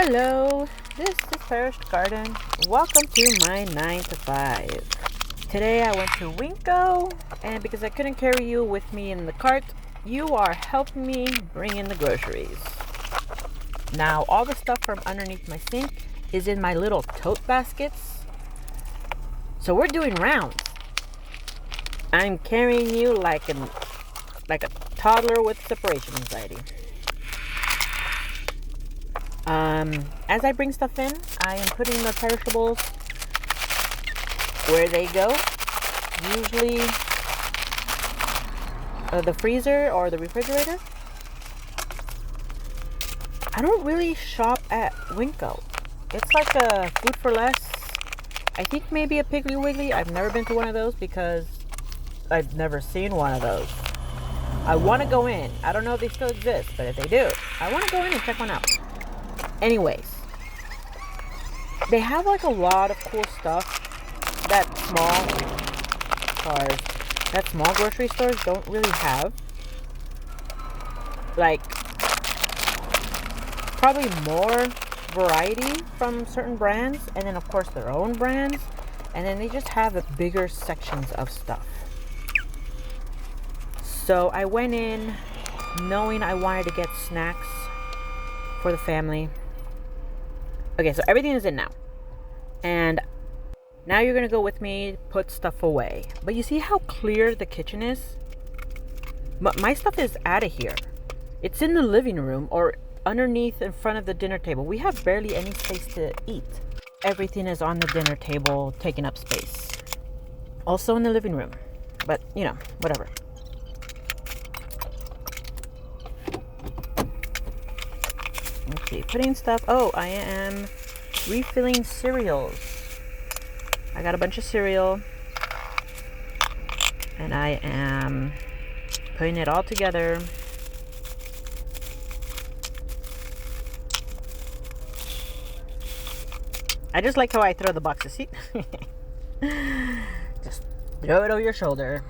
Hello, this is Perished Garden. Welcome to my 9 to 5. Today I went to Winco, and because I couldn't carry you with me in the cart, you are helping me bring in the groceries. Now, all the stuff from underneath my sink is in my little tote baskets. So we're doing rounds. I'm carrying you like a toddler with separation anxiety. As I bring stuff in, I am putting the perishables where they go. Usually the freezer or the refrigerator. I don't really shop at Winco. It's like a food for less. I think maybe a Piggly Wiggly. I've never been to one of those because I've never seen one of those. I want to go in. I don't know if they still exist, but if they do, I want to go in and check one out. Anyways, they have like a lot of cool stuff that small grocery stores don't really have. Like, probably more variety from certain brands, and then of course their own brands, and then they just have bigger sections of stuff. So I went in knowing I wanted to get snacks for the family. Okay, so everything is in now. And now you're going to go with me, put stuff away. But you see how clear the kitchen is? But my stuff is out of here. It's in the living room or underneath in front of the dinner table. We have barely any space to eat. Everything is on the dinner table, taking up space. Also in the living room. But, whatever. Okay, putting stuff. Oh, I am refilling cereals. I got a bunch of cereal, and I am putting it all together. I just like how I throw the boxes. See? Just throw it over your shoulder.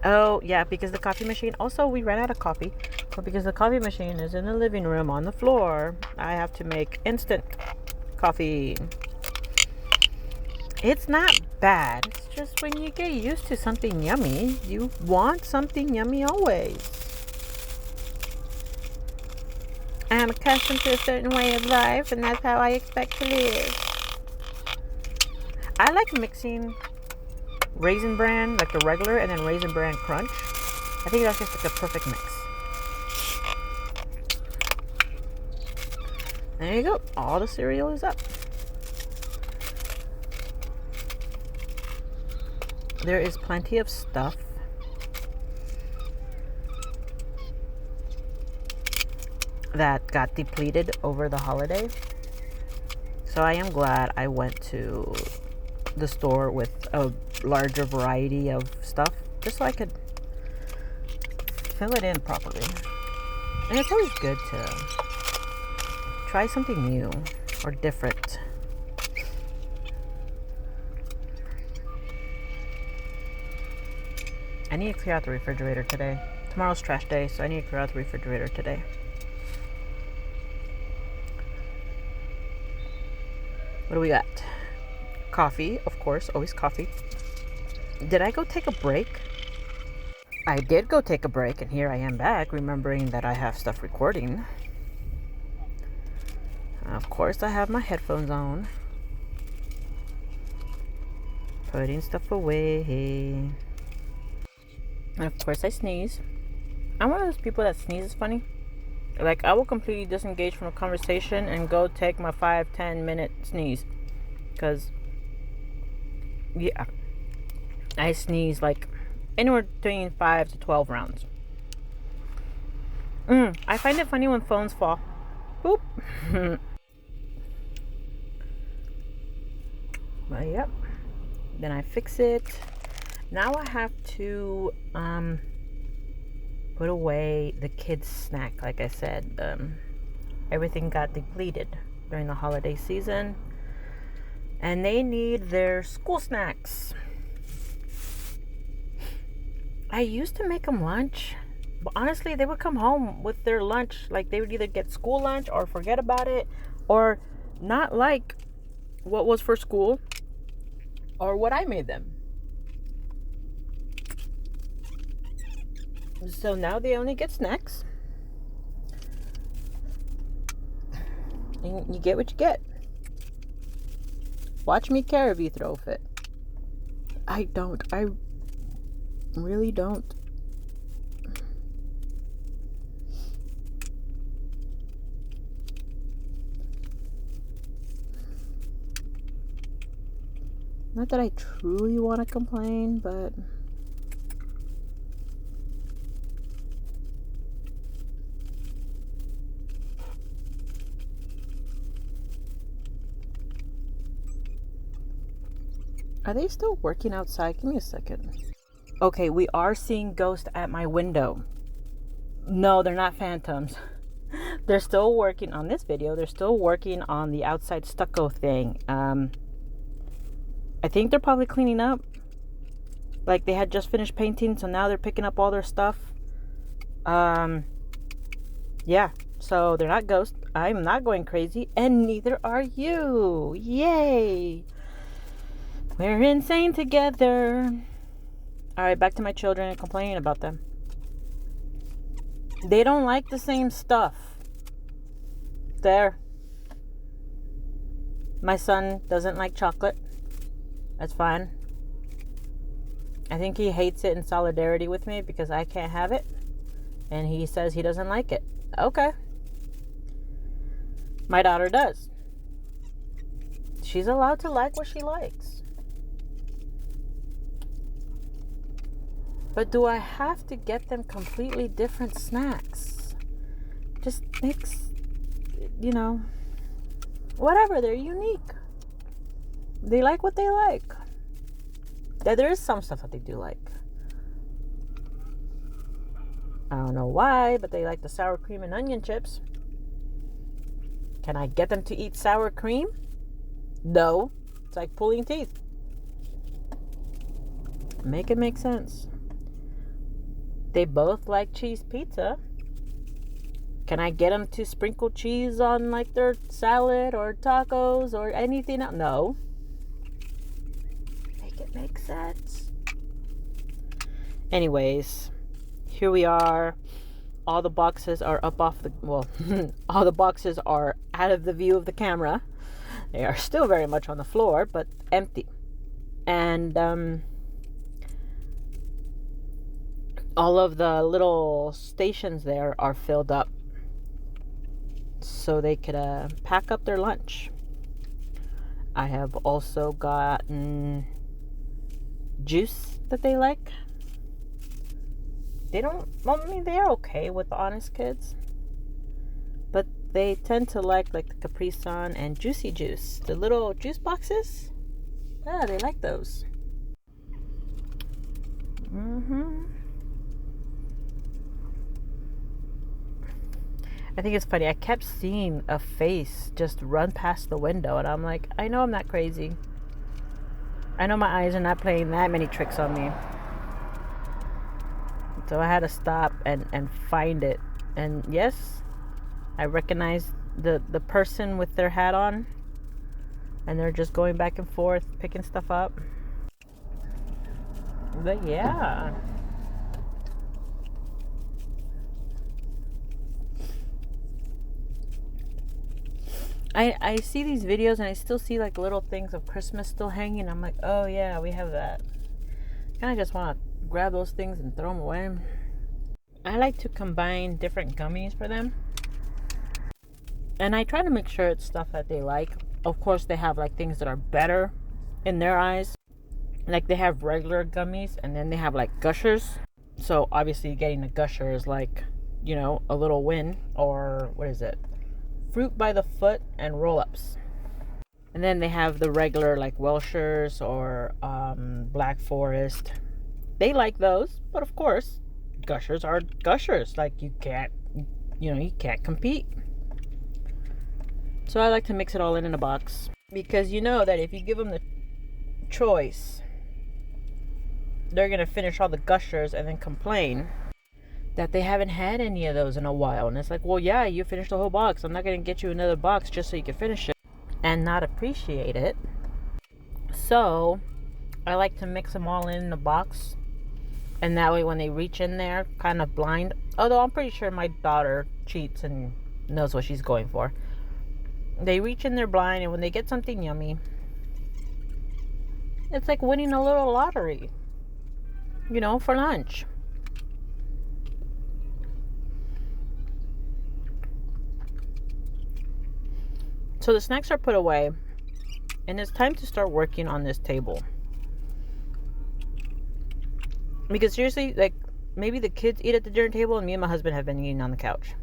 Oh, yeah, because the coffee machine... Also, we ran out of coffee. So because the coffee machine is in the living room on the floor, I have to make instant coffee. It's not bad. It's just when you get used to something yummy, you want something yummy always. I'm accustomed to a certain way of life, and that's how I expect to live. I like mixing Raisin Bran, like the regular, and then Raisin Bran Crunch. I think that's just like a perfect mix. There you go. All the cereal is up. There is plenty of stuff that got depleted over the holiday. So I am glad I went to the store with a larger variety of stuff just so I could fill it in properly. And it's always good to try something new or different. I need to clear out the refrigerator today. Tomorrow's trash day, so I need to clear out the refrigerator today. What do we got? Coffee, of course, always coffee. Did I go take a break? I did go take a break, and here I am back, remembering that I have stuff recording. Of course, I have my headphones on. Putting stuff away. And of course, I sneeze. I'm one of those people that sneezes funny. Like, I will completely disengage from a conversation and go take my 5-10 minute sneeze. Because, yeah, I sneeze like anywhere between 5 to 12 rounds. I find it funny when phones fall. Boop. But yep. Then I fix it. Now I have to put away the kids' snack. Like I said, everything got depleted during the holiday season, and they need their school snacks. I used to make them lunch, But honestly, they would come home with their lunch. Like, they would either get school lunch or forget about it, or not like what was for school or what I made them. So now they only get snacks. And you get what you get. Watch me care if you throw a fit. I don't. I really don't. Not that I truly want to complain, but are they still working outside? Give me a second. Okay, we are seeing ghosts at my window. No, they're not phantoms. They're still working on this video. They're still working on the outside stucco thing. I think they're probably cleaning up. Like, they had just finished painting, so now they're picking up all their stuff. Yeah, so they're not ghosts. I'm not going crazy, and neither are you. Yay! We're insane together. Alright, back to my children and complaining about them. They don't like the same stuff. There. My son doesn't like chocolate. That's fine. I think he hates it in solidarity with me because I can't have it. And he says he doesn't like it. Okay. My daughter does. She's allowed to like what she likes. But do I have to get them completely different snacks? Just mix, whatever. They're unique. They like what they like. There is some stuff that they do like. I don't know why, but they like the sour cream and onion chips. Can I get them to eat sour cream? No. It's like pulling teeth. Make it make sense. They both like cheese pizza. Can I get them to sprinkle cheese on like their salad or tacos or anything else? No. Make it make sense. Anyways, here we are. All the boxes are up off the, all the boxes are out of the view of the camera. They are still very much on the floor, but empty. And all of the little stations there are filled up so they could pack up their lunch. I have also gotten juice that they like. They don't, they're okay with the Honest Kids, but they tend to like the Capri Sun and Juicy Juice, the little juice boxes. Yeah, they like those. I think it's funny. I kept seeing a face just run past the window, and I'm like, I know I'm not crazy. I know my eyes are not playing that many tricks on me. So I had to stop and find it. And yes, I recognized the person with their hat on. And they're just going back and forth, picking stuff up. But yeah. I see these videos and I still see like little things of Christmas still hanging. I'm like, oh yeah, we have that. Kind of just want to grab those things and throw them away. I like to combine different gummies for them. And I try to make sure it's stuff that they like. Of course, they have like things that are better in their eyes. Like they have regular gummies and then they have like gushers. So obviously getting a gusher is like, a little win. Or what is it? Fruit by the foot and roll-ups. And then they have the regular like Welchers or Black Forest. They like those, but of course, gushers are gushers. Like you can't compete. So I like to mix it all in a box because you know that if you give them the choice, they're gonna finish all the gushers and then complain that they haven't had any of those in a while. And it's like, well, yeah, you finished the whole box. I'm not going to get you another box just so you can finish it and not appreciate it. So I like to mix them all in the box. And that way when they reach in there, kind of blind. Although I'm pretty sure my daughter cheats and knows what she's going for. They reach in there blind, and when they get something yummy, it's like winning a little lottery, you know, for lunch. So the snacks are put away, and it's time to start working on this table. Because seriously, like, maybe the kids eat at the dinner table, and me and my husband have been eating on the couch.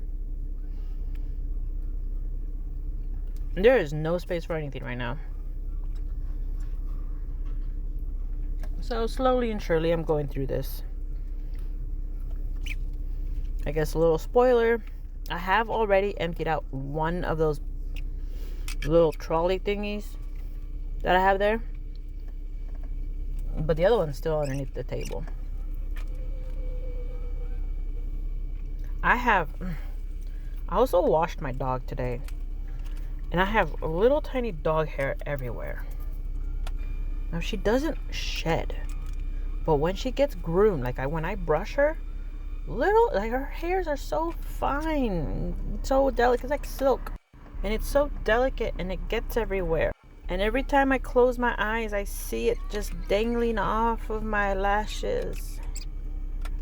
There is no space for anything right now. So slowly and surely I'm going through this. I guess a little spoiler, I have already emptied out one of those little trolley thingies that I have there. But the other one's still underneath the table. I also washed my dog today. And I have a little tiny dog hair everywhere. Now she doesn't shed. But when she gets groomed, like when I brush her, her hairs are so fine. So delicate. It's like silk. And it's so delicate and it gets everywhere. And every time I close my eyes, I see it just dangling off of my lashes.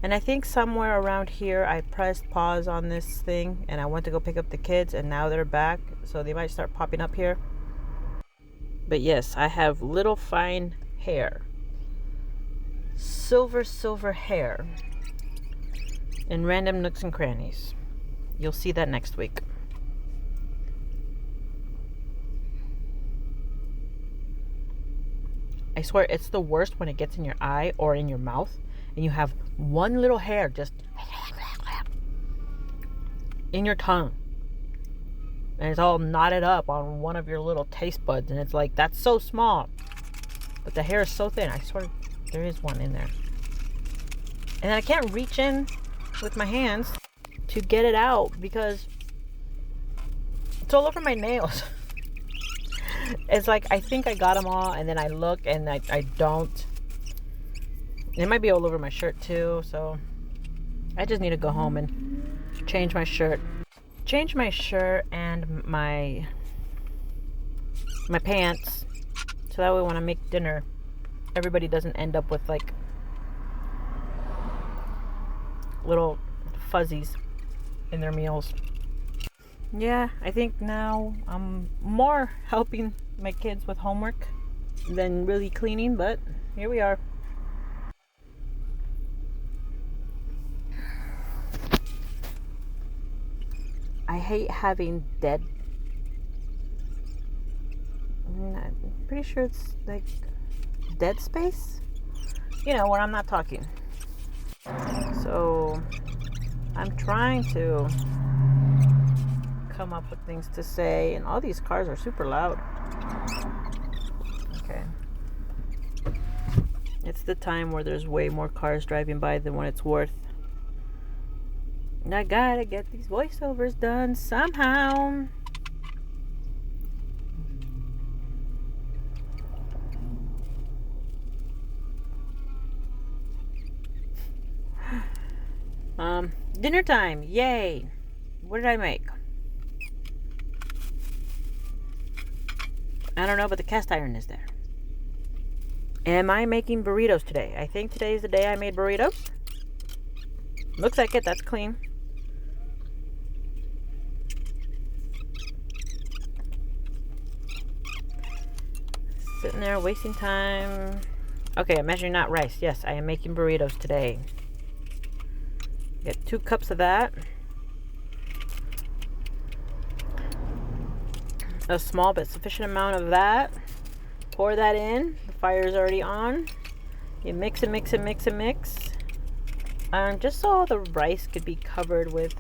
And I think somewhere around here I pressed pause on this thing and I went to go pick up the kids and now they're back. So they might start popping up here. But yes, I have little fine hair. Silver hair. In random nooks and crannies. You'll see that next week. I swear it's the worst when it gets in your eye or in your mouth. And you have one little hair just in your tongue. And it's all knotted up on one of your little taste buds. And it's like, that's so small. But the hair is so thin. I swear there is one in there. And then I can't reach in with my hands to get it out because it's all over my nails. It's like, I think I got them all. And then I look and I don't. It might be all over my shirt too, so I just need to go home and change my shirt. Change my shirt and my pants, so that way when I make dinner, everybody doesn't end up with like little fuzzies in their meals. Yeah, I think now I'm more helping my kids with homework than really cleaning, but here we are. I hate having dead. I'm pretty sure it's like dead space. You know, when I'm not talking. So I'm trying to come up with things to say, and all these cars are super loud. Okay. It's the time where there's way more cars driving by than what it's worth. And I gotta get these voiceovers done somehow. Dinner time, yay. What did I make? I don't know, but the cast iron is there. Am I making burritos today? I think today is the day I made burritos. Looks like it, that's clean. Sitting there wasting time. Okay, I'm measuring out rice. Yes, I am making burritos today. Get 2 cups of that. A small but sufficient amount of that. Pour that in. The fire is already on. You mix and mix and mix and mix. Just so all the rice could be covered with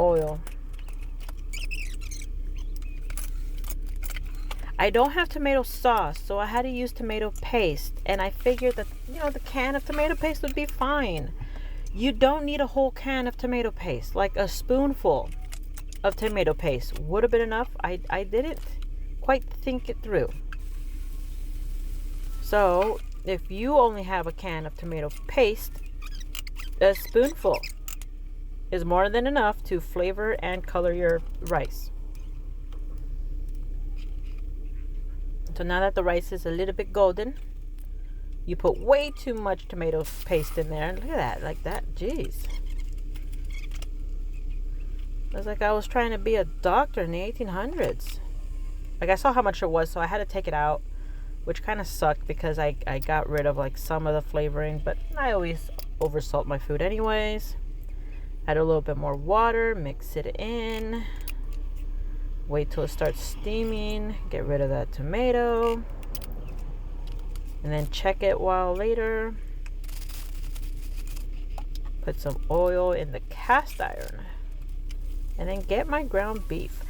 oil. I don't have tomato sauce, so I had to use tomato paste. And I figured that, the can of tomato paste would be fine. You don't need a whole can of tomato paste. Like a spoonful of tomato paste would have been enough. I didn't quite think it through. So if you only have a can of tomato paste, a spoonful is more than enough to flavor and color your rice. So now that the rice is a little bit golden, you put way too much tomato paste in there. Look at that, like that. Jeez. It was like I was trying to be a doctor in the 1800s. Like, I saw how much it was, so I had to take it out, which kind of sucked because I got rid of like some of the flavoring, but I always oversalt my food anyways. Add a little bit more water, mix it in. Wait till it starts steaming. Get rid of that tomato. And then check it a while later. Put some oil in the cast iron. And then get my ground beef.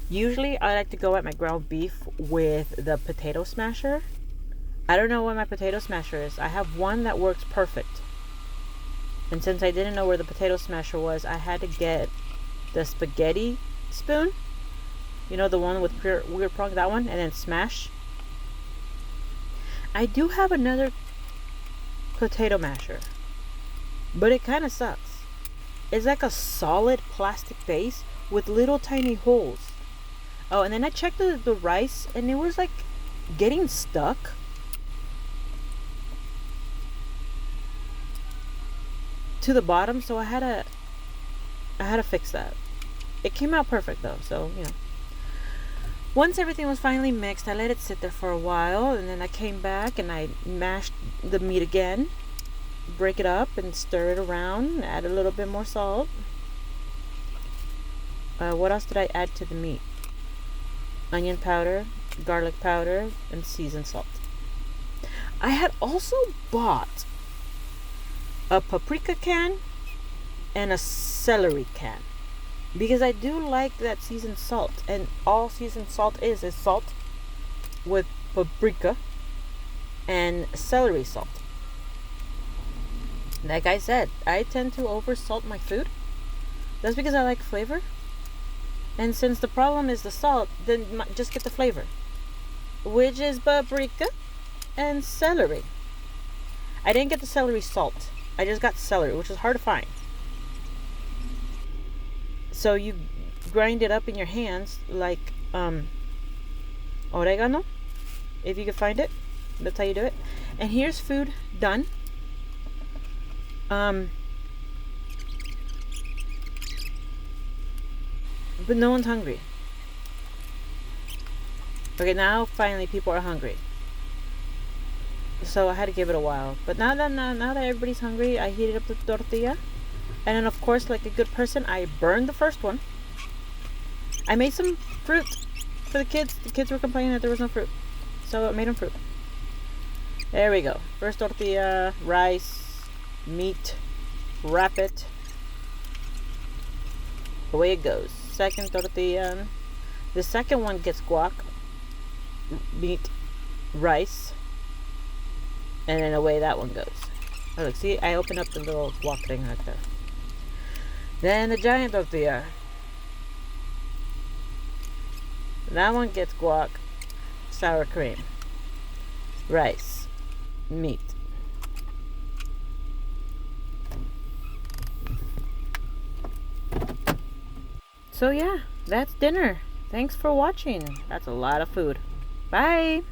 Usually I like to go at my ground beef with the potato smasher. I don't know what my potato smasher is. I have one that works perfect. And since I didn't know where the potato smasher was, I had to get the spaghetti spoon. You know, the one with weird prong, that one, and then smash. I do have another potato masher, but it kind of sucks. It's like a solid plastic base with little tiny holes. Oh, and then I checked the rice, and it was like getting stuck. To the bottom, so I had to fix that. It came out perfect though, so you know. Once everything was finally mixed, I let it sit there for a while, and then I came back and I mashed the meat again. Break it up and stir it around. Add a little bit more salt. What else did I add to the meat? Onion powder, garlic powder, and seasoned salt. I had also bought a paprika can and a celery can, because I do like that seasoned salt, and all seasoned salt is salt with paprika and celery salt. Like I said, I tend to oversalt my food. That's because I like flavor. And since the problem is the salt, then just get the flavor, which is paprika and celery. I didn't get the celery salt. I just got celery, which is hard to find. So you grind it up in your hands like oregano, if you can find it. That's how you do it. And here's food done. But no one's hungry. Okay, now finally people are hungry. So I had to give it a while. But now that everybody's hungry, I heated up the tortilla. And then, of course, like a good person, I burned the first one. I made some fruit for the kids. The kids were complaining that there was no fruit, so I made them fruit. There we go. First tortilla, rice, meat, wrap it. Away it goes. Second tortilla. The second one gets guac, meat, rice, and then away that one goes. Oh, look, see, I opened up the little guac thing right there. Then the giant tortilla. That one gets guac, sour cream, rice, meat. So yeah, that's dinner. Thanks for watching. That's a lot of food. Bye.